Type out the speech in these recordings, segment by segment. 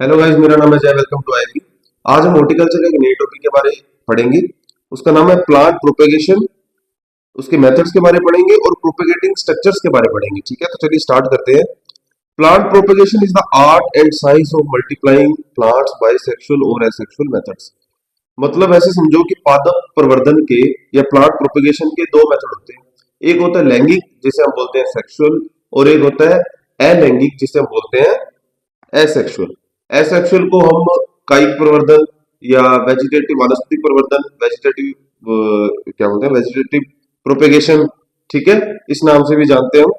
Hello guys, मेरा नाम है जय। वेलकम टू आई। आज हम हॉर्टिकल्चर के एक नए टॉपिक के बारे पढ़ेंगे। उसका नाम है प्लांट प्रोपेगेशन। उसके मेथड्स के बारे में पढ़ेंगे और प्रोपेगेटिंग स्ट्रक्चर्स के बारे में पढ़ेंगे। ठीक है, तो चलिए स्टार्ट करते हैं। Plant propagation is the art and science of multiplying plants by sexual और एसेक्सुअल मेथड्स। मतलब ऐसे समझो कि पादप प्रवर्धन के या प्लांट प्रोपेगेशन के दो मेथड होते हैं। एक होता है लैंगिक, जिसे हम बोलते हैं सेक्सुअल, और एक होता है अलैंगिक, जिसे हम बोलते हैं एसेक्सुअल। एसेक्सुअल को हम कायिक प्रवर्धन या वेजिटेटिव वानस्पतिक प्रवर्धन, वेजिटेटिव क्या बोलते हैं, वेजिटेटिव प्रोपेगेशन, ठीक है, इस नाम से भी जानते हैं हम।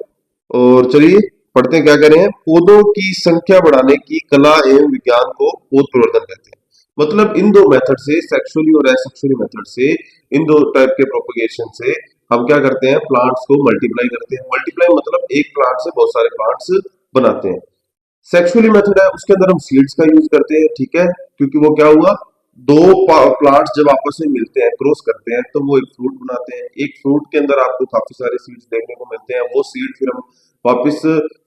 और चलिए पढ़ते हैं क्या करें। पौधों की संख्या बढ़ाने की कला एवं विज्ञान को पौध प्रवर्धन कहते हैं। मतलब इन दो मेथड से, सेक्सुअली और एसेक्सुअली मेथड से, इन दो टाइप के प्रोपेगेशन से हम क्या करते हैं, प्लांट्स को मल्टीप्लाई करते हैं। मल्टीप्लाई मतलब एक प्लांट से बहुत सारे प्लांट्स बनाते हैं। सेक्सुअली मेथड है, उसके अंदर हम सीड्स का यूज करते हैं। ठीक है, क्योंकि वो क्या हुआ, दो प्लांट्स जब आपस में मिलते हैं, क्रॉस करते हैं, तो वो एक फ्रूट बनाते हैं। एक फ्रूट के अंदर आपको काफी सारे सीड्स देखने को मिलते हैं। वो सीड फिर हम वापस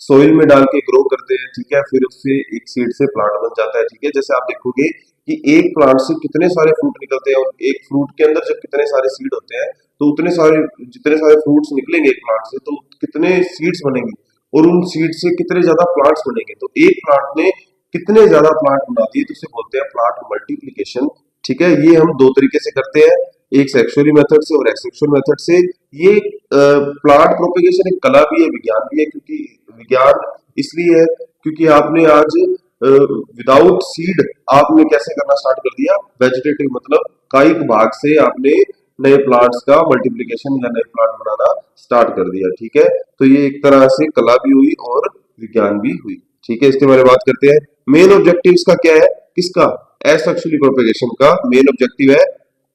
सोइल में डाल के ग्रो करते हैं। ठीक है, फिर उससे एक सीड से प्लांट बन जाता है। ठीक है, जैसे आप देखोगे कि एक प्लांट से कितने सारे फ्रूट निकलते हैं, और एक फ्रूट के अंदर जब कितने सारे सीड होते हैं, तो उतने सारे, जितने सारे फ्रूट्स निकलेंगे एक प्लांट से, तो कितने सीड्स बनेंगे, और उन सीड से कितने ज्यादा प्लांट्स बनेंगे। तो एक प्लांट ने कितने ज्यादा प्लांट बना दिए, तो उसे बोलते हैं प्लांट मल्टीप्लिकेशन। ठीक है, ये हम दो तरीके से करते हैं, एक सेक्सुअली मेथड से और एसेक्सुअल मेथड से। ये प्लांट प्रोपेगेशन एक कला भी है, विज्ञान भी है। क्योंकि विज्ञान इसलिए है क्योंकि आपने आज विदाउट सीड आपने कैसे करना स्टार्ट कर दिया, वेजिटेटिव मतलब कायिक भाग से आपने नए प्लांट्स का मल्टीप्लिकेशन या नए प्लांट बनाना स्टार्ट कर दिया। ठीक है, तो ये एक तरह से कला भी हुई और विज्ञान भी हुई। ठीक है, इसके बारे में बात करते हैं। मेन ऑब्जेक्टिव इसका क्या है, किसका, एसेक्सुअली प्रोपेगेशन का मेन ऑब्जेक्टिव है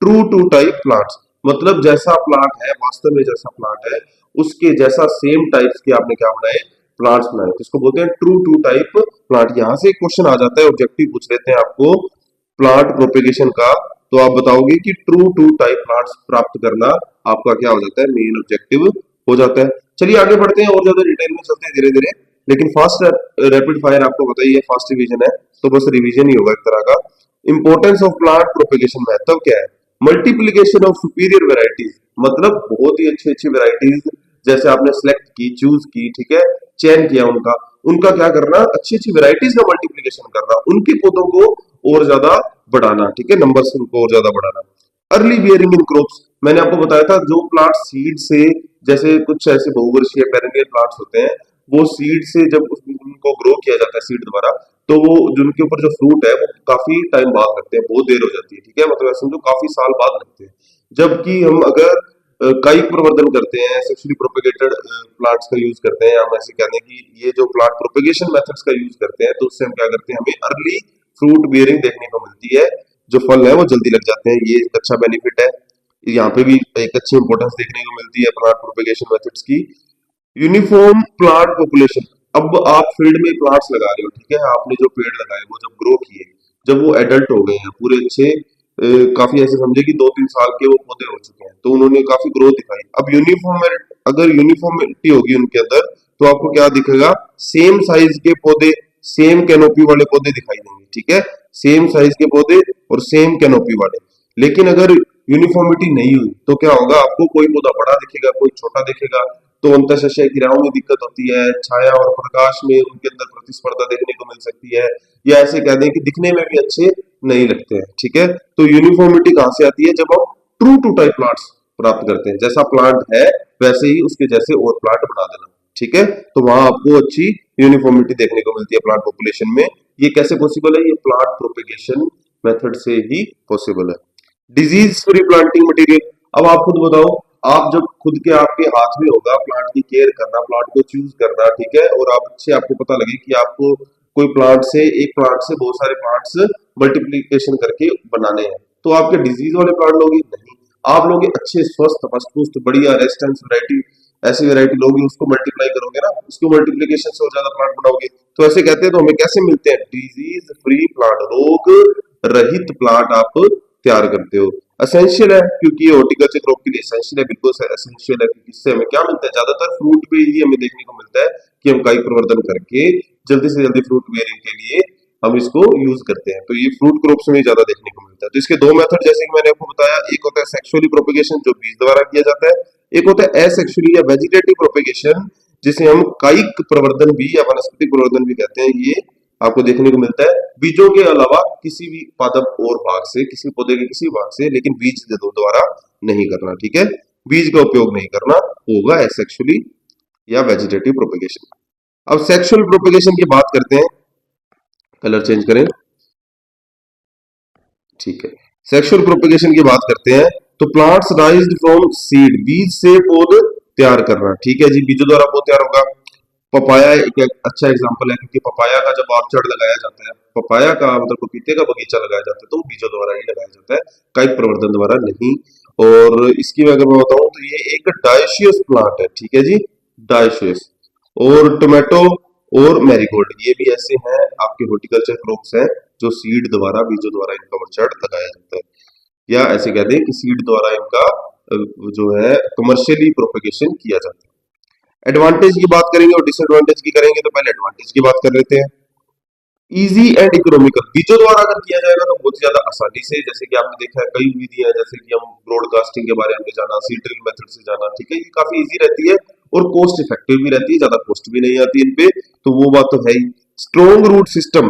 ट्रू टू टाइप प्लांट्स। मतलब जैसा प्लांट है, वास्तव में जैसा प्लांट है, उसके जैसा सेम टाइप्स के आपने क्या बनाए, प्लांट्स बनाए, तो इसको बोलते हैं ट्रू टू टाइप प्लांट। यहां से एक क्वेश्चन आ जाता है, ऑब्जेक्टिव पूछ लेते हैं आपको प्लांट प्रोपेगेशन का, तो आप बताओगे कि ट्रू टू टाइप प्लांट्स प्राप्त करना आपका क्या हो जाता है, मेन ऑब्जेक्टिव हो जाता है। चलिए आगे बढ़ते हैं और ज्यादा डिटेल में चलते हैं धीरे धीरे। लेकिन फास्ट रैपिड फायर आपको बताइए, फास्ट रिवीजन है, तो बस रिवीजन ही होगा एक तरह का। इंपॉर्टेंस ऑफ प्लांट प्रोपेगेशन महत्व क्या है, मल्टीप्लीकेशन ऑफ सुपीरियर वेराइटीज, मतलब बहुत ही अच्छी अच्छी वेराइटीज जैसे आपने सेलेक्ट की, चूज की, ठीक है, चयन किया उनका, उनका क्या करना, अच्छी अच्छी वेराइटीज का मल्टीप्लीकेशन करना, उनके पौधों को और ज्यादा बढ़ाना। ठीक है, नंबर से उनको और ज्यादा बढ़ाना। अर्ली बियरिंग इन क्रॉप्स, मैंने आपको बताया था जो प्लांट सीड से, जैसे कुछ ऐसे बहुवर्षीय पेरेनियल प्लांट्स होते हैं, वो सीड से जब उनको ग्रो किया जाता है सीड द्वारा, तो वो जिनके ऊपर जो फ्रूट है वो काफी टाइम बाद लगते हैं, बहुत देर हो जाती है। ठीक है, मतलब ऐसे समझो काफी साल बाद लगते हैं। जबकि हम अगर कायिक प्रवर्धन करते हैं, सेक्सुअली प्रोपेगेटेड प्लांट्स का यूज करते हैं, हम ऐसे कहते हैं कि ये जो प्लांट प्रोपेगेशन मेथड्स का यूज करते हैं, तो उससे हम क्या करते हैं, हमें अर्ली फ्रूट बियरिंग देखने को मिलती है, जो फल है वो जल्दी लग जाते हैं। ये एक अच्छा बेनिफिट है। यहाँ पे भी एक अच्छी इंपॉर्टेंस देखने को मिलती है प्लांट प्रोपेगेशन मेथड्स की। यूनिफॉर्म प्लांट पॉपुलेशन, अब आप फील्ड में प्लांट्स लगा रहे हो, ठीक है, आपने जो पेड़ लगाए वो जब ग्रो किए, जब वो एडल्ट हो गए हैं पूरे अच्छे, काफी ऐसे समझे कि 2-3 साल के वो पौधे हो चुके हैं, तो उन्होंने काफी ग्रोथ दिखाई। अब यूनिफॉर्म, अगर यूनिफॉर्मिटी होगी उनके अंदर, तो आपको क्या दिखेगा, सेम साइज के पौधे, सेम कैनोपी वाले पौधे दिखाई देंगे। ठीक है, सेम साइज के पौधे और सेम कैनोपी वाले। लेकिन अगर यूनिफॉर्मिटी नहीं हुई तो क्या होगा, आपको कोई पौधा बड़ा दिखेगा, कोई छोटा दिखेगा, तो अंतःशस्यीय क्रियाओं में दिक्कत होती है, छाया और प्रकाश में उनके अंदर प्रतिस्पर्धा देखने को मिल सकती है, या ऐसे कह दें कि दिखने में भी अच्छे नहीं लगते हैं। ठीक है, तो यूनिफॉर्मिटी कहां से आती है, जब हम ट्रू टू टाइप प्लांट्स प्राप्त करते हैं, जैसा प्लांट है वैसे ही उसके जैसे और प्लांट बना देना। ठीक है, तो वहां आपको अच्छी यूनिफॉर्मिटी देखने को मिलती है प्लांट पॉपुलेशन में। ये कैसे पॉसिबल है, ये प्लांट प्रोपेगेशन मेथड से ही पॉसिबल है। डिजीज फ्री प्लांटिंग मटेरियल, अब आप खुद बताओ, आप जब खुद के आपके हाथ में होगा प्लांट की केयर करना, प्लांट को चूज करना, ठीक है, और आप अच्छे, आपको पता लगे कि आपको कोई प्लांट से, एक प्लांट से बहुत सारे प्लांट्स मल्टीप्लीकेशन करके बनाने हैं, तो आपके डिजीज वाले प्लांट लोगे नहीं, आप लोग अच्छे स्वस्थ पुष्ट बढ़िया रेजिस्टेंस वैरायटी, ऐसी वैरायटी लोगे, उसको मल्टीप्लाई करोगे ना, उसको मल्टीप्लीकेशन से और ज्यादा प्लांट बनाओगे। तो ऐसे कहते हैं, तो हमें कैसे मिलते हैं, डिजीज फ्री प्लांट, रोग रहित प्लांट आप तैयार करते हो। एसेंशियल है, क्योंकि ये हॉर्टिकल्चर क्रॉप के लिए एसेंशियल है, बिल्कुल एसेंशियल है, क्योंकि इससे हमें क्या मिलता है, ज्यादातर फ्रूट पे ही हमें देखने को मिलता है कि हम कायिक प्रवर्धन करके जल्दी से जल्दी फ्रूट बेयरिंग के लिए हम इसको यूज करते हैं। तो ये फ्रूट क्रॉप्स में ज्यादा देखने को मिलता है। तो इसके दो मेथड जैसे कि मैंने आपको बताया, एक होता है सेक्सुअली प्रोपेगेशन जो बीज द्वारा किया जाता है, एक होता है एसेक्सुअली या वेजिटेटिव प्रोपेगेशन जिसे हम कायिक प्रवर्धन भी या वनस्पति प्रवर्धन भी कहते हैं। ये आपको देखने को मिलता है बीजों के अलावा किसी भी पादप और भाग से, किसी पौधे के किसी भाग से, लेकिन बीज द्वारा नहीं करना। ठीक है, बीज का उपयोग नहीं करना होगा एसेक्सुअली या वेजिटेटिव प्रोपेगेशन। अब सेक्सुअल प्रोपेगेशन की बात करते हैं। कलर चेंज करें, ठीक है। सेक्सुअल प्रोपेगेशन की बात करते हैं तो प्लांट्स राइज्ड फ्रॉम सीड, बीज से पौध तैयार करना। ठीक है जी, बीजों द्वारा पौध तैयार होगा। पपाया एक अच्छा एग्जांपल है, क्योंकि पपाया का जब ऑर्चर्ड लगाया जाता है, पपाया का मतलब पपीते का बगीचा लगाया जाता है, तो बीजों द्वारा ही लगाया जाता है, कायिक प्रवर्धन द्वारा नहीं। और इसकी अगर मैं बताऊं तो ये एक डायोशियस प्लांट है। ठीक है जी, डायोशियस। और टोमेटो और मैरीगोल्ड ये भी ऐसे हैं आपके हॉर्टिकल्चर क्रॉप्स हैं जो सीड द्वारा, बीजों द्वारा इनका ऑर्चर्ड लगाया जाता है, या ऐसे कहते हैं कि सीड द्वारा इनका जो है कमर्शियली प्रोपेगेशन किया जाता है। एडवांटेज की बात करेंगे और डिसएडवांटेज की करेंगे, तो पहले एडवांटेज की बात कर लेते हैं। इजी एंड इकोनॉमिकल, बीजों द्वारा अगर किया जाएगा तो बहुत ज्यादा आसानी से, जैसे कि आपने देखा है कई विधियां हैं, जैसे कि हम ब्रॉडकास्टिंग के बारे में जाना, सीड ड्रिल मेथड से जाना। ठीक है, ये काफी इजी रहती है और कॉस्ट इफेक्टिव भी रहती है, ज्यादा कॉस्ट भी नहीं आती इन पे, तो वो बात तो है ही। Strong root system,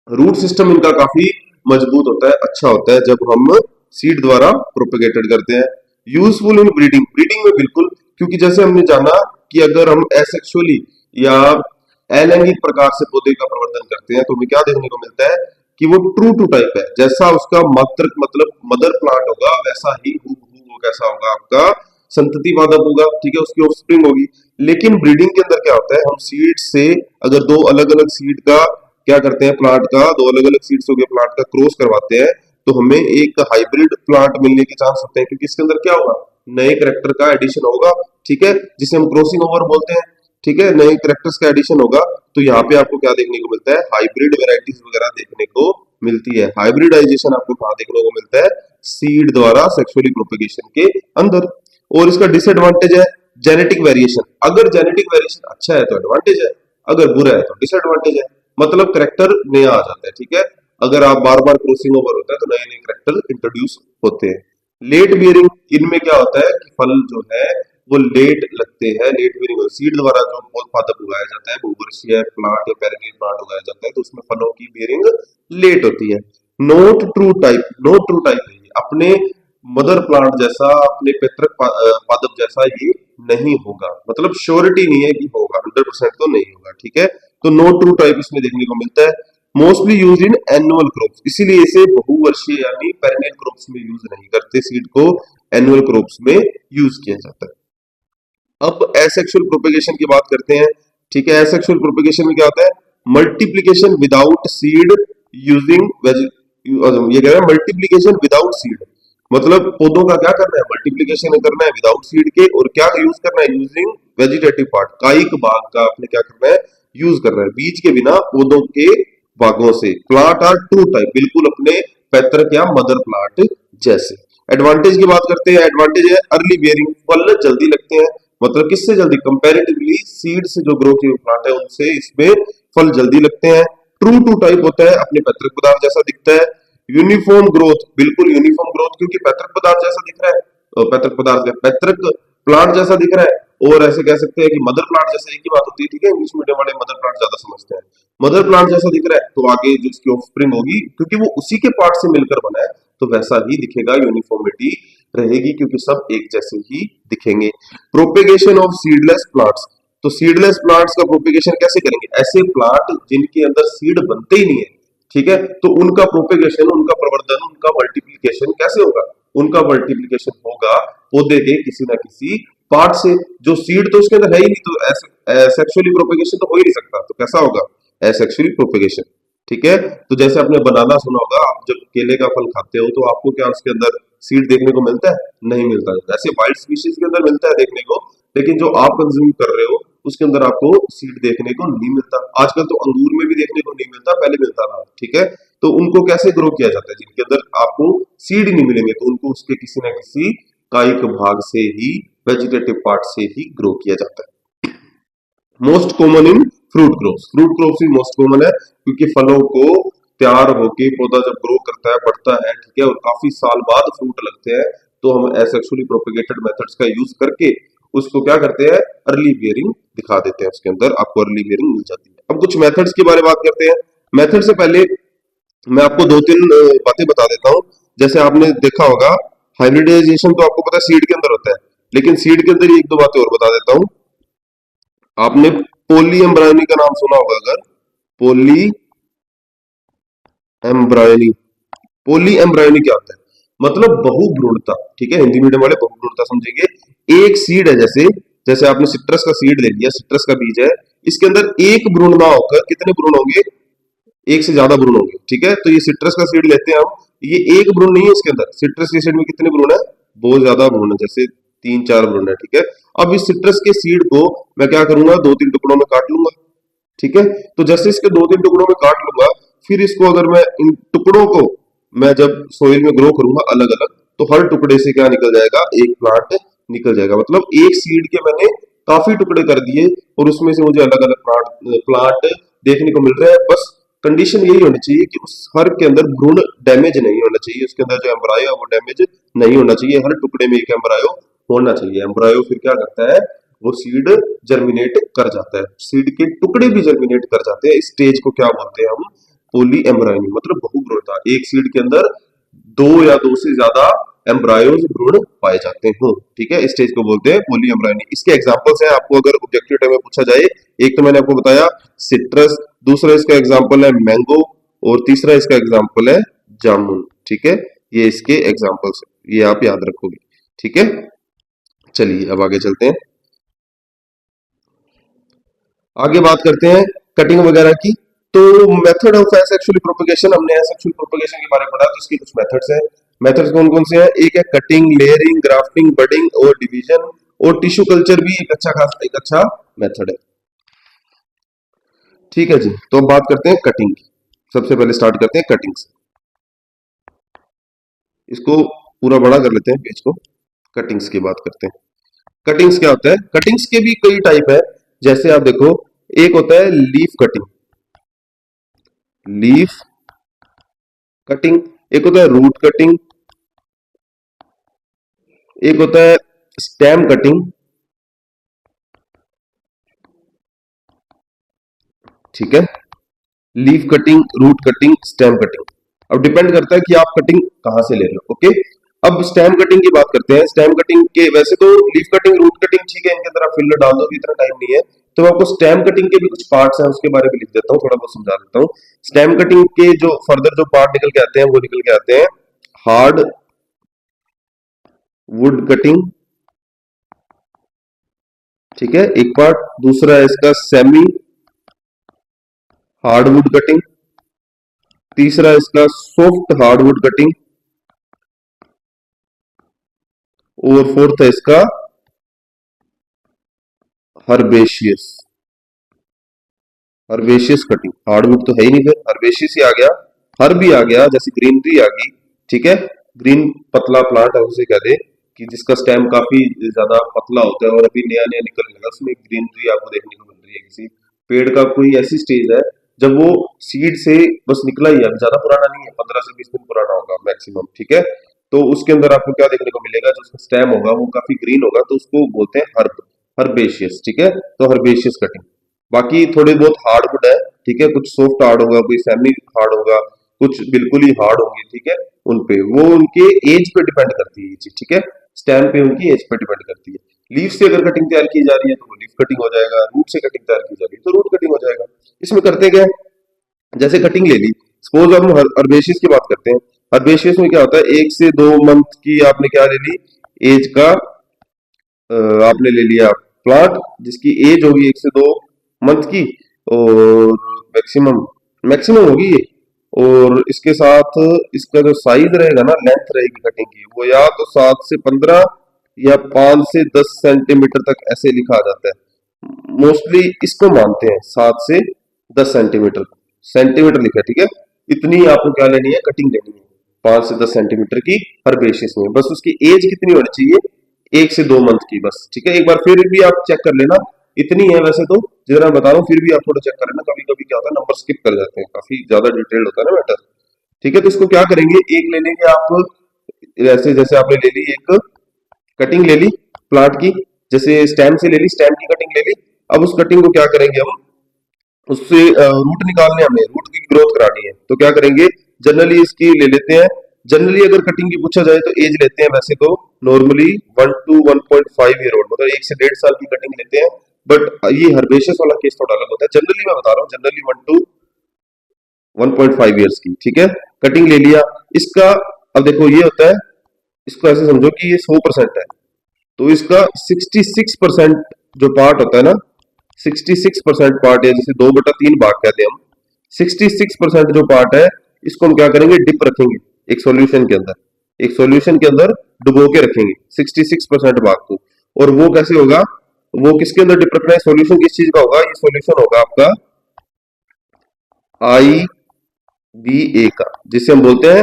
root system इनका काफी मजबूत होता है, अच्छा होता है जब हम सीड द्वारा प्रोपेगेटेड करते हैं। यूजफुल इन ब्रीडिंग, ब्रीडिंग में बिल्कुल, क्योंकि जैसे हमने जाना कि अगर हम एसेक्सुअली या अलैंगिक प्रकार से पौधे का प्रवर्धन करते हैं तो हमें क्या देखने को मिलता है कि वो ट्रू टू टाइप है, जैसा उसका मात्र मतलब मदर प्लांट होगा वैसा ही वो कैसा होगा, आपका संतति पादप होगा। ठीक है, उसकी ऑफस्प्रिंग होगी। लेकिन ब्रीडिंग के अंदर क्या होता है, हम सीड से अगर दो अलग अलग सीड का क्या करते हैं, प्लांट का दो अलग अलग सीड्स हो गए प्लांट का क्रॉस करवाते हैं, तो हमें एक हाइब्रिड प्लांट मिलने के चांस होते हैं, क्योंकि इसके अंदर क्या होगा, नए करेक्टर का एडिशन होगा। ठीक है, जिसे हम क्रॉसिंग ओवर बोलते हैं। ठीक है, नए करेक्टर्स का एडिशन होगा, तो यहाँ पे आपको क्या देखने को मिलता है, हाइब्रिड वेराइटीज वगैरह देखने को मिलती है। हाइब्रिडाइजेशन आपको कहाँ देखने को मिलता है, सीड द्वारा सेक्सुअली प्रोपेगेशन के अंदर। और इसका डिसएडवांटेज है जेनेटिक वेरिएशन, अगर जेनेटिक वेरिएशन अच्छा है तो एडवांटेज है, अगर बुरा है तो डिसएडवांटेज है, मतलब करेक्टर नया आ जाता है। ठीक है, अगर आप बार बार क्रॉसिंग ओवर होता है तो नए नए करेक्टर इंट्रोड्यूस होते हैं। लेट बियरिंग, इनमें क्या होता है कि फल जो है वो लेट लगते हैं, लेट बियरिंग, सीड द्वारा जो पादप उगाया जाता है, बहुवर्षीय प्लांट या पेरेनियल प्लांट उगाया जाता है, तो उसमें फलों की बियरिंग लेट होती है। Note true type, note true type नहीं, अपने मदर प्लांट जैसा, अपने पैतृक पादप जैसा ये नहीं होगा, मतलब श्योरिटी नहीं है कि होगा, 100% तो नहीं होगा। ठीक है, तो नो ट्रू टाइप इसमें देखने को मिलता है। Mostly use in annual crops, इसीलिए इसे बहुवर्षीय यानी पेरेनियल क्रॉप्स में यूज नहीं करते, सीड को एनुअल क्रॉप्स में यूज किया जाता है। अब एसेक्सुअल प्रोपेगेशन की बात करते हैं। ठीक है, एसेक्सुअल प्रोपेगेशन में क्या होता है, मल्टीप्लिकेशन विदाउट सीड यूजिंग, ये कह रहे हैं मल्टीप्लिकेशन विदाउट सीड, मतलब पौधों का क्या करना है, मल्टीप्लिकेशन करना है विदाउट सीड के, और क्या यूज करना है, यूजिंग वेजिटेटिव पार्ट, कायिक भाग का आपने क्या करना है, यूज करना है, बीज के बिना पौधों के भागों से। प्लांट आर ट्रू टाइप, बिल्कुल अपने पैतृक या मदर प्लांट जैसे। एडवांटेज की बात करते हैं, एडवांटेज है अर्ली बियरिंग, फल जल्दी लगते हैं, मतलब किससे जल्दी, कंपैरेटिवली सीड से जो ग्रो किए प्लांट है उनसे इसमें फल जल्दी लगते हैं। ट्रू टू टाइप होता है, अपने पैतृक पदार्थ जैसा दिखता है। यूनिफॉर्म ग्रोथ, बिल्कुल यूनिफॉर्म ग्रोथ, क्योंकि पैतृक पदार्थ जैसा दिख रहा है, पैतृक पदार्थ पैतृक प्लांट जैसा दिख रहा है, और ऐसे कह सकते हैं कि मदर प्लांट जैसा, एक ही बात होती है। ठीक है, इंग्लिश मीडियम वाले मदर प्लांट ज्यादा समझते हैं, मदर प्लांट जैसा दिख रहा है तो आगे जो उसकी ऑफस्प्रिंग होगी, क्योंकि वो उसी के पार्ट से मिलकर बना है, तो वैसा ही दिखेगा, यूनिफॉर्मिटी रहेगी, क्योंकि सब एक जैसे ही दिखेंगे। प्रोपेगेशन ऑफ सीडलेस प्लांट्स, तो सीडलेस प्लांट्स का प्रोपेगेशन कैसे करेंगे, ऐसे प्लांट जिनके अंदर सीड बनते ही नहीं है। ठीक है, तो उनका प्रोपेगेशन, उनका प्रवर्धन, उनका मल्टीप्लिकेशन कैसे होगा, उनका मल्टीप्लिकेशन होगा पौधे के किसी ना किसी पार्ट से, जो सीड तो उसके अंदर है ही नहीं, तो सेक्सुअली प्रोपेगेशन तो हो ही नहीं सकता, तो कैसा होगा, एसेक्सुअली प्रोपेगेशन। ठीक है, तो जैसे आपने बनाना सुना होगा, आप जब केले का फल खाते हो तो आपको क्या उसके अंदर सीड देखने को मिलता है, नहीं मिलता, ऐसे वाइल्ड स्पीशीज के अंदर मिलता है देखने को, लेकिन जो आप कंज्यूम कर रहे हो उसके अंदर आपको सीड देखने को नहीं मिलता। आजकल तो अंगूर में भी देखने को नहीं मिलता, पहले मिलता था। ठीक है, तो उनको कैसे ग्रो किया जाता है, जिनके अंदर आपको सीड नहीं मिलेंगे, तो उनको उसके किसी ना किसी कायिक भाग से ही, वेजिटेटिव पार्ट से ही ग्रो किया जाता है। Most common in fruit crops he most common है, क्योंकि फलों को तैयार होके पौधा जब ग्रो करता है, बढ़ता है, ठीक है, और काफी साल बाद फ्रूट लगते हैं, तो हम एसेक्सुअली प्रोपेगेटेड मेथड्स का यूज करके उसको क्या करते हैं, अर्ली बियरिंग दिखा देते हैं, उसके अंदर आपको अर्ली बियरिंग मिल जाती है। अब कुछ मेथड्स के बारे में बात करते हैं। मेथड से पहले मैं आपको दो तीन बातें बता देता हूँ। जैसे आपने देखा होगा, हाइब्रिडाइजेशन तो आपको पता है सीड के अंदर होता है, लेकिन सीड के अंदर ही एक दो बातें और बता देता हूँ। आपने पोली एम्ब्रायनी का नाम सुना होगा, अगर पोली एम्ब्रायनी, पोली एम्ब्रायनी क्या होता है, मतलब बहुभ्रूणता, ठीक है, हिंदी मीडियम वाले बहुभ्रूणता समझेंगे। एक सीड है, जैसे जैसे आपने सिट्रस का सीड ले लिया, सिट्रस का बीज है, इसके अंदर एक भ्रूण ना होकर कितने भ्रूण होंगे, एक से ज्यादा भ्रूण होंगे, ठीक है। तो ये सिट्रस का सीड लेते हैं हम, ये एक भ्रूण नहीं है इसके अंदर, सिट्रस के सीड में कितने भ्रूण है, बहुत ज्यादा भ्रूण है, जैसे तीन चार भ्रूण है, ठीक है। अब इस सिट्रस के सीड को मैं क्या करूंगा, दो तीन टुकड़ों में काट लूंगा, ठीक है। तो जैसे इसके दो तीन टुकड़ों में काट लूंगा, फिर इसको अगर मैं इन टुकड़ों को मैं जब सोइल में ग्रो करूंगा अलग अलग, तो हर टुकड़े से क्या निकल जाएगा, एक प्लांट निकल जाएगा। मतलब एक सीड के मैंने काफी टुकड़े कर दिए और उसमें से मुझे अलग अलग प्लांट प्लांट देखने को मिल रहा है। बस कंडीशन यही होनी चाहिए कि उस हर के अंदर भ्रूण डैमेज नहीं होना चाहिए, उसके अंदर जो एम्ब्रायो है वो डैमेज नहीं होना चाहिए, हर टुकड़े में एक एम्ब्रायो होना चाहिए। एम्ब्रायो फिर क्या करता है, वो सीड जर्मिनेट कर जाता है, सीड के टुकड़े भी जर्मिनेट कर जाते हैं। इस स्टेज को क्या बोलते हैं हम, पोली एम्ब्रायनी, मतलब बहुभ्रूणता, एक सीड के अंदर दो या दो से ज्यादा एम्ब्रायोज भ्रूण पाए जाते हो, ठीक है, इस स्टेज को बोलते हैं पोली एम्ब्रायनी। इसके एग्जांपल्स हैं, आपको अगर ऑब्जेक्टिव टाइम में पूछा जाए, एक तो मैंने आपको बताया सिट्रस, दूसरा इसका एग्जांपल है मैंगो, और तीसरा इसका एग्जांपल है जामुन, ठीक है। ये इसके एग्जांपल्स है, ये आप याद रखोगे, ठीक है। चलिए अब आगे चलते हैं, आगे बात करते हैं कटिंग वगैरह की। तो मेथड ऑफ एसेक्सुअल प्रोपेगेशन, हमने एसेक्सुअल प्रोपेगेशन के बारे में पढ़ा, तो इसके कुछ मेथड्स हैं। मेथड्स कौन कौन से हैं, एक है कटिंग, लेयरिंग, ग्राफ्टिंग, बडिंग और डिवीजन, और टिश्यू कल्चर भी एक अच्छा खास एक अच्छा मेथड है, ठीक है जी। तो अब बात करते हैं कटिंग की। सबसे पहले स्टार्ट करते हैं कटिंग से, इसको पूरा बड़ा कर लेते हैं पेज को, कटिंग्स की बात करते हैं। कटिंग्स क्या होता है, कटिंग्स के भी कई टाइप है। जैसे आप देखो, एक होता है लीफ कटिंग, लीफ कटिंग, एक होता है रूट कटिंग, एक होता है स्टेम कटिंग, ठीक है, leaf cutting, root cutting, stem cutting. अब डिपेंड करता है कि आप कटिंग कहां से ले रहे हो, ओके। अब स्टेम कटिंग की बात करते हैं। स्टेम कटिंग के वैसे तो लीफ कटिंग, रूट कटिंग, ठीक है, इनके अंदर आप फिल्टर डाल दो, इतना टाइम नहीं है, तो मैं आपको स्टेम कटिंग के भी कुछ पार्ट्स हैं उसके बारे में लिख देता हूँ, थोड़ा बहुत समझा देता हूँ। स्टेम कटिंग के जो फर्दर जो पार्ट निकल के आते हैं, वो निकल के आते हैं हार्ड वुड कटिंग, ठीक है, एक पार्ट। दूसरा है इसका सेमी हार्डवुड कटिंग, तीसरा है इसका सॉफ्ट हार्डवुड कटिंग, और फोर्थ है इसका हर्बेशियस, हर्बेशियस कटिंग। हार्डवुड तो है ही नहीं, फिर हर्बेशियस ही आ गया, हर भी आ गया, जैसे ग्रीनरी आ गई, ठीक है। ग्रीन पतला प्लांट है उसे कह दे, कि जिसका स्टेम काफी ज्यादा पतला होता है और अभी नया नया निकल लगा, उसमें ग्रीनरी आपको देखने को मिल रही है। किसी पेड़ का कोई ऐसी स्टेज है जब वो सीड से बस निकला ही है, अभी ज्यादा पुराना नहीं है, 15 से 20 दिन पुराना होगा मैक्सिमम, ठीक है। तो उसके अंदर आपको क्या देखने को मिलेगा, जो उसका स्टेम होगा वो काफी ग्रीन होगा, तो उसको बोलते हैं हर्बेशियस, ठीक है। तो हर्बेशियस कटिंग। बाकी थोड़े बहुत हार्डवुड है, ठीक है, कुछ सॉफ्ट हार्ड होगा, कोई सेमी हार्ड होगा, कुछ बिल्कुल ही हार्ड होंगे, ठीक है। उन पे वो उनके एज पे डिपेंड करती है ये चीज, ठीक है, स्टेम पे उनकी एज पे डिपेंड करती है। लीफ से अगर कटिंग तैयार की जा रही है तो वो लीफ कटिंग हो जाएगा, रूट से कटिंग तैयार की जा रही है तो रूट कटिंग हो जाएगा। इसमें करते क्या है, जैसे कटिंग ले ली, सपोज हम हर्बेशियस की बात करते हैं। हर्बेशियस में क्या होता है, 1 से 2 मंथ की आपने क्या ले ली एज का, आपने ले लिया प्लांट जिसकी एज होगी 1 से 2 मंथ की, और मैक्सिमम मैक्सिमम होगी ये, और इसके साथ इसका जो साइज रहेगा ना, लेंथ रहेगी कटिंग की, वो या तो 7 से 15 या 5 से 10 सेंटीमीटर तक ऐसे लिखा जाता है। मोस्टली इसको मानते हैं 7 से 10 सेंटीमीटर, सेंटीमीटर लिखा है, ठीक है। इतनी आपको क्या लेनी है, कटिंग लेनी है 5 से 10 सेंटीमीटर की हर्बेशियस में। बस उसकी एज कितनी होनी चाहिए, 1 से 2 मंथ की, बस, ठीक है। एक बार फिर भी आप चेक कर लेना, इतनी है वैसे तो जितना मैं बता रहा हूँ, फिर भी आप थोड़ा चेक करें ना, कभी कभी क्या होता है नंबर स्किप कर जाते हैं, काफी ज्यादा डिटेल्ड होता है ना मैटर। ठीक है, तो इसको क्या करेंगे, एक ले लेंगे आप, जैसे जैसे आपने ले ली एक कटिंग ले ली प्लांट की, जैसे स्टेम से ले ली, स्टेम की कटिंग ले ली। अब उस कटिंग को क्या करेंगे हम, उससे रूट निकालने, हमें रूट की ग्रोथ करानी है, तो क्या करेंगे, जनरली इसकी ले लेते हैं, जनरली अगर कटिंग की पूछा जाए तो एज लेते हैं वैसे तो नॉर्मली 1 to 1.5 ईयर ओल्ड, मतलब 1 से 1.5 साल की कटिंग लेते हैं। बट ये हर्बेशियस वाला केस थोड़ा अलग होता है, जनरली मैं बता रहा हूँ, जनरली 1 to 1.5 ईयर्स की। ठीक है, कटिंग ले लिया इसका। अब देखो ये होता है, इसको ऐसे समझो कि ये 100% है, तो इसका 66% जो पार्ट होता है ना, 66% पार्ट है, जैसे 2/3 भाग कहते हैं हम, 66% जो पार्ट है, इसको हम क्या करेंगे, डिप रखेंगे एक सॉल्यूशन के अंदर, एक सॉल्यूशन के अंदर डुबो के रखेंगे 66% भाग को। और वो कैसे होगा, वो किसके अंदर डिप रखना है, सॉल्यूशन किस चीज का होगा, ये सॉल्यूशन होगा आपका IBA का, जिसे हम बोलते हैं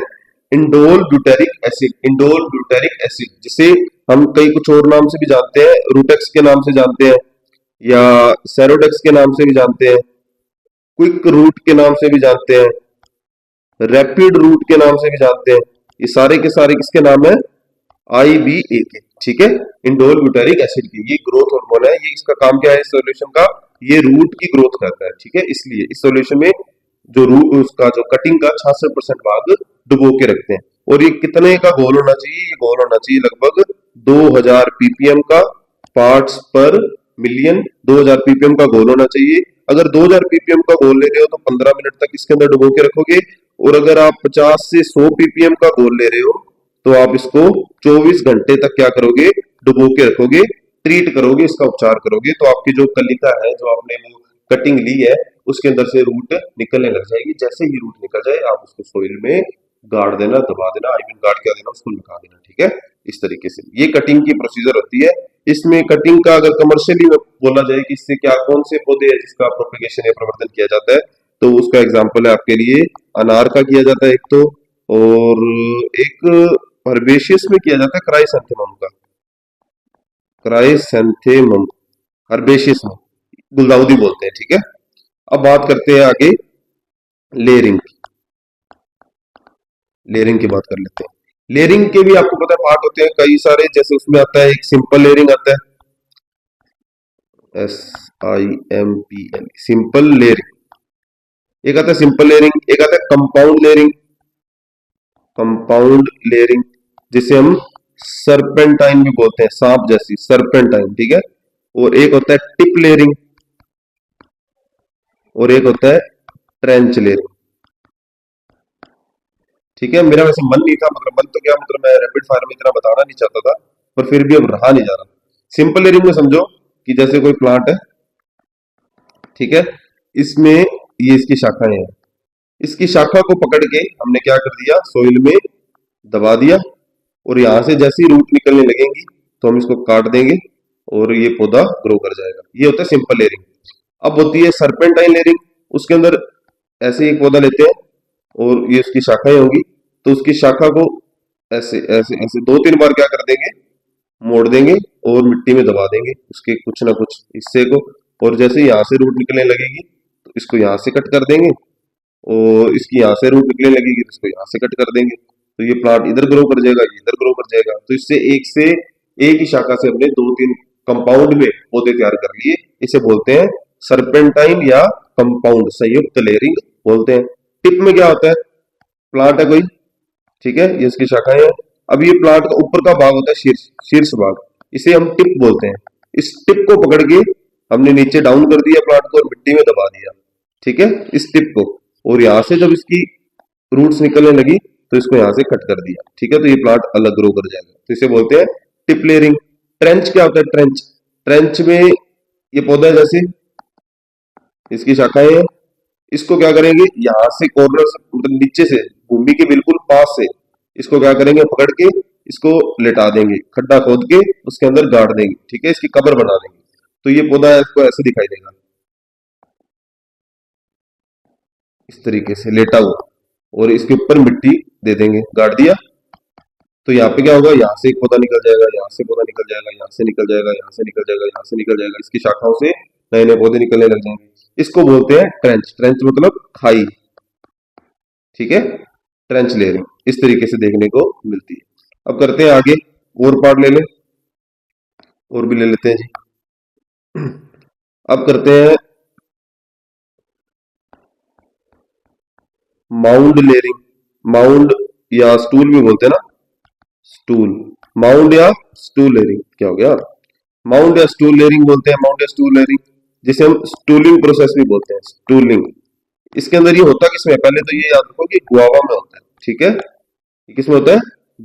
indole butyric acid, indole butyric acid, जिसे हम कई कुछ और नाम से भी जानते हैं, रूटेक्स के नाम से जानते हैं, या सेरोडेक्स के नाम से भी जानते हैं, क्विक रूट के नाम से भी जानते हैं, रैपिड रूट के नाम से भी जानते हैं। ये सारे के सारे किसके नाम है, IBA के। ठीक है, इंडोल ब्यूटेरिक एसिड की, ये ग्रोथ हार्मोन है, ये इसका काम क्या है इस सॉल्यूशन का, ये रूट की ग्रोथ करता है। ठीक है, इसलिए इस सॉल्यूशन में जो रूट उसका जो कटिंग का 66% भाग डुबो के रखते हैं। और ये कितने का घोल होना चाहिए, ये घोल होना चाहिए लगभग 2000 ppm का, पार्ट्स पर मिलियन 2000 ppm का घोल होना चाहिए। अगर 2000 ppm का घोल ले रहे हो तो 15 मिनट तक इसके अंदर डुबो के रखोगे, और अगर आप 50 से 100 ppm का घोल ले रहे हो तो आप इसको 24 घंटे तक क्या करोगे, डुबो के रखोगे, ट्रीट करोगे, इसका उपचार करोगे, तो आपकी जो कलिका है, जो आपने वो कटिंग ली है, उसके अंदर से रूट निकलने लग जाएगी। जैसे ही रूट निकल जाए आप उसको सोइल में गाड़ देना, दबा देना, आई मीन गाड़ क्या देना, उसको लगा देना। ठीक है, इस तरीके से ये कटिंग की प्रोसीजर होती है। इसमें कटिंग का अगर कमर्शियली बोला जाए कि इससे क्या कौन से पौधे हैं जिसका प्रोपेगेशन या प्रवर्धन किया जाता है, तो उसका एग्जाम्पल है आपके लिए अनार का किया जाता है एक तो, और एक हर्बेशियस में किया जाता है क्राइसैंथेमम का, क्राइसैंथेमम हर्बेशियस में गुलदाउदी बोलते हैं। ठीक है, अब बात करते हैं आगे लेयरिंग की, लेयरिंग की बात कर लेते हैं। लेयरिंग के भी आपको पता है पार्ट होते हैं कई सारे, जैसे उसमें आता है एक सिंपल लेयरिंग आता है, SIMPL, सिंपल लेयरिंग, एक आता है सिंपल लेयरिंग, एक आता है कंपाउंड लेयरिंग, कंपाउंड लेयरिंग जिसे हम सरपेंटाइन भी बोलते हैं, सांप जैसी सरपेंटाइन। ठीक है, और एक होता है टिप लेयरिंग, और एक होता है ट्रेंच लेयरिंग। ठीक है, मेरा वैसे मन नहीं था, मतलब मन तो क्या, मतलब मैं रैपिड फायर में इतना बताना नहीं चाहता था, पर फिर भी अब रहा नहीं जा रहा। सिंपल लेयरिंग में समझो कि जैसे कोई प्लांट है, ठीक है, इसमें ये इसकी शाखाएं हैं, इसकी शाखा को पकड़ के हमने क्या कर दिया, सोइल में दबा दिया, और यहां से जैसी रूट निकलने लगेंगी तो हम इसको काट देंगे और ये पौधा ग्रो कर जाएगा। ये होता है सिंपल लेयरिंग। अब होती है सरपेंटाइन लेयरिंग, उसके अंदर ऐसे एक पौधा लेते हैं और ये उसकी शाखाएं होंगी, तो उसकी शाखा को ऐसे ऐसे ऐसे 2-3 बार क्या कर देंगे, मोड़ देंगे और मिट्टी में दबा देंगे उसके कुछ ना कुछ हिस्से को, और जैसे यहाँ से रूट निकलने लगेगी तो इसको यहाँ से कट कर देंगे, और इसकी यहाँ से रूट निकलने लगेगी तो इसको यहाँ से कट कर देंगे, तो ये प्लांट इधर ग्रो कर जाएगा, ये इधर ग्रो कर जाएगा। तो इससे एक ही शाखा से हमने 2-3 कंपाउंड में पौधे तैयार कर लिए, इसे बोलते हैं सरपेंटाइन या कंपाउंड संयुक्त लेयरिंग बोलते हैं। टिप में क्या होता है, प्लांट है कोई, ठीक है, ये इसकी शाखाएं हैं। अब ये प्लांट का ऊपर का भाग होता है शीर्ष, शीर्ष भाग, इसे हम टिप बोलते हैं। इस टिप को पकड़ के हमने नीचे डाउन कर दिया प्लांट को और मिट्टी में दबा दिया, ठीक है, इस टिप को, और यहां से जब इसकी रूट्स निकलने लगी तो इसको यहां से कट कर दिया, ठीक है, तो ये प्लांट अलग ग्रो कर जाएगा, तो इसे बोलते हैं टिप लेयरिंग। ट्रेंच क्या होता है, ट्रेंच, ट्रेंच में ये पौधा जैसे इसकी शाखाएं हैं, इसको क्या करेंगे, यहाँ से कॉर्नर से, मतलब नीचे से भूमि के बिल्कुल पास से इसको क्या करेंगे, पकड़ के इसको लेटा देंगे, खड्डा खोद के उसके अंदर गाड़ देंगे, ठीक है, इसकी कब्र बना देंगे, तो ये पौधा इसको ऐसे दिखाई देगा, इस तरीके से लेटा हुआ, और इसके ऊपर मिट्टी दे देंगे, गाड़ दिया, तो यहाँ पे क्या होगा, यहाँ से एक पौधा निकल जाएगा, यहाँ से पौधा निकल जाएगा, यहाँ से निकल जाएगा, यहाँ से निकल जाएगा, यहाँ से निकल जाएगा, इसकी शाखाओं से नए नए पौधे निकलने लग जाएंगे। इसको बोलते हैं ट्रेंच। ट्रेंच मतलब खाई, ठीक है, ट्रेंच लेयरिंग इस तरीके से देखने को मिलती है। अब करते हैं आगे, और पार्ट ले लें, और भी ले लेते हैं जी। अब करते हैं माउंड लेयरिंग। माउंड या स्टूल भी बोलते हैं ना, स्टूल, माउंड या स्टूल लेयरिंग, क्या हो गया, माउंट या स्टूल लेयरिंग बोलते हैं, माउंट या स्टूल लेयरिंग, जिसे हम स्टूलिंग प्रोसेस भी बोलते हैं, स्टूलिंग। इसके अंदर ये होता किसमें, पहले तो ये याद रखो कि गुआवा में होता है, ठीक है, ये किसमें होता है,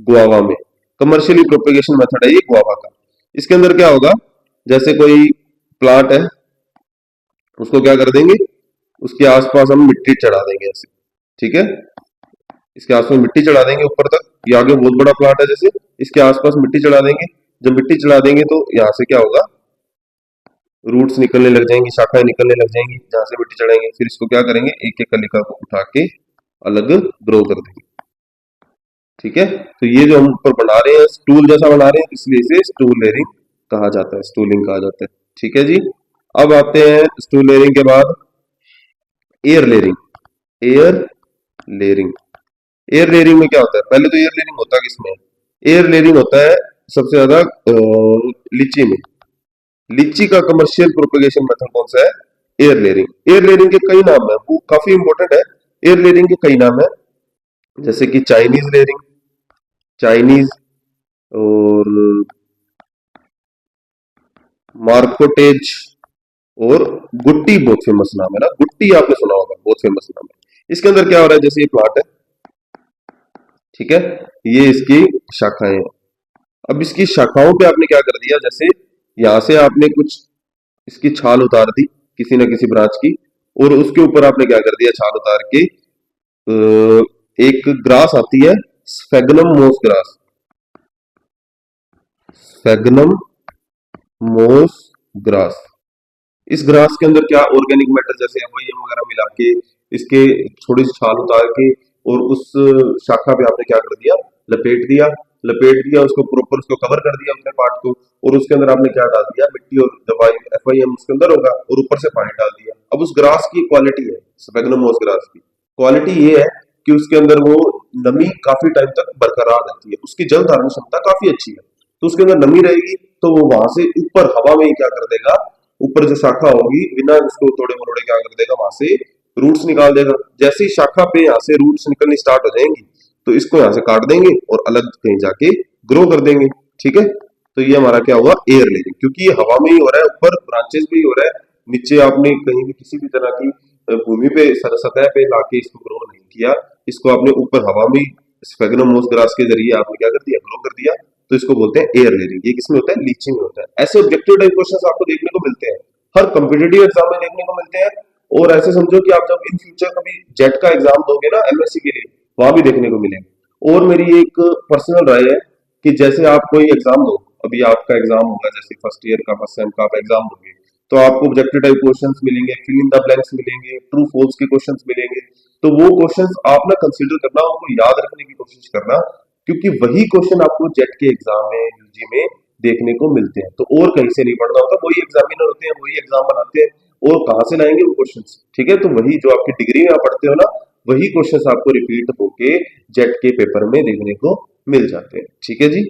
गुआवा में। कमर्शियली प्रोपेगेशन मेथड है ये गुआवा का। इसके अंदर क्या होगा, जैसे कोई प्लांट है, उसको क्या कर देंगे, उसके आसपास हम मिट्टी चढ़ा देंगे ऐसे, ठीक है, इसके आसपास मिट्टी चढ़ा देंगे ऊपर तक। ये आगे बहुत बड़ा प्लांट है जैसे, इसके आसपास मिट्टी चढ़ा देंगे। जब मिट्टी चढ़ा देंगे तो यहाँ से क्या होगा, रूट्स निकलने लग जाएंगी, शाखाएं निकलने लग जाएंगी जहां से मिट्टी चढ़ाएंगे। फिर इसको क्या करेंगे, एक एक कलिका को उठा के अलग ग्रो कर देंगे, ठीक है। तो ये जो हम ऊपर बना रहे हैं, स्टूल जैसा बना रहे हैं, इसलिए इसे स्टूल लेयरिंग कहा जाता है, स्टूलिंग कहा जाता है, ठीक है जी। अब आते हैं स्टूल लेयरिंग के बाद air layering. Air layering, air layering में क्या होता है, पहले तो एयर लेयरिंग होता है किसमें, एयर लेयरिंग होता है सबसे ज्यादा लीची में। लीची का कमर्शियल प्रोपेगेशन मेथड कौन सा है, एयर लेयरिंग। एयर लेयरिंग के कई नाम है, वो काफी इंपॉर्टेंट है। एयर लेयरिंग के कई नाम है, जैसे कि चाइनीज लेयरिंग, चाइनीज, और मार्कोटेज, और गुट्टी बहुत फेमस नाम है ना, गुट्टी आपने सुना होगा, बहुत फेमस नाम है। इसके अंदर क्या हो रहा है, जैसे ये प्लांट है, ठीक है, ये इसकी शाखाएं हैं। अब इसकी शाखाओं पे आपने क्या कर दिया, जैसे यहां से आपने कुछ इसकी छाल उतार दी किसी न किसी ब्रांच की, और उसके ऊपर आपने क्या कर दिया, छाल उतार के एक ग्रास आती है, स्फेगनम मोस ग्रास, स्फेगनम मोस ग्रास। इस ग्रास के अंदर क्या ऑर्गेनिक मैटर जैसे एमोनियम वगैरह मिला के, इसके थोड़ी सी छाल उतार के, और उस शाखा पे आपने क्या कर दिया, लपेट दिया, लपेट दिया उसको प्रॉपर, उसको कवर कर दिया अपने पार्ट को, और उसके अंदर आपने क्या डाल दिया, मिट्टी और दवाई एफआईएम उसके अंदर होगा, और ऊपर से पानी डाल दिया। अब उस ग्रास की क्वालिटी है, स्पेगनोमोस ग्रास की क्वालिटी ये है कि उसके अंदर वो नमी काफी टाइम तक बरकरार रहती है, उसकी जल धारण क्षमता काफी अच्छी है। तो उसके अंदर नमी रहेगी, तो वो वहां से ऊपर हवा में ही क्या कर देगा, ऊपर जो शाखा होगी बिना उसको तोड़े मरोड़े क्या कर देगा, वहां से रूट्स निकाल देगा। जैसे ही शाखा पे यहाँ से रूट्स निकलनी स्टार्ट हो जाएंगी, तो इसको यहाँ से काट देंगे और अलग कहीं जाके ग्रो कर देंगे, ठीक है। तो ये हमारा क्या हुआ, एयर लेयरिंग, क्योंकि ये हवा में ही हो रहा है, ऊपर ब्रांचेस भी हो रहा है, नीचे आपने कहीं भी किसी भी तरह की भूमि पे सतह पे लाके इसको ग्रो नहीं किया, इसको आपने ऊपर हवा में स्फेगनम मोस ग्रास के जरिए आपने क्या कर दिया, ग्रो कर दिया। तो इसको बोलते हैं एयर लेयरिंग। ये किसमें होता है, लीची में होता है। ऐसे ऑब्जेक्टिव टाइप क्वेश्चंस आपको देखने को मिलते हैं, हर कॉम्पिटिटिव एग्जाम में देखने को मिलते हैं। और ऐसे समझो कि आप जब इन फ्यूचर कभी जेट का एग्जाम दोगे ना एमएससी के लिए, वहां भी देखने को मिलेंगे। और मेरी एक पर्सनल राय है कि जैसे आप कोई एग्जाम दो, अभी आपका एग्जाम होगा, जैसे फर्स्ट ईयर का, फर्स्ट सेम का आप एग्जाम दोगे, तो आपको ऑब्जेक्टिव टाइप क्वेश्चंस मिलेंगे, फिल इन द ब्लैंक्स मिलेंगे, ट्रू फॉल्स के क्वेश्चंस मिलेंगे। तो वो क्वेश्चंस आप ना कंसीडर करना, उनको याद रखने की कोशिश करना, क्योंकि वही क्वेश्चन आपको जेट के एग्जाम में, यूजी में देखने को मिलते हैं। तो और कहीं से नहीं पढ़ना होता, वही एग्जामिनर होते हैं, वही एग्जाम बनाते हैं, और कहाँ से लाएंगे वो क्वेश्चंस, ठीक है। तो वही जो आपकी डिग्री में आप पढ़ते हो ना, वही क्वेश्चंस आपको रिपीट होके जेट के पेपर में देखने को मिल जाते हैं, ठीक है जी।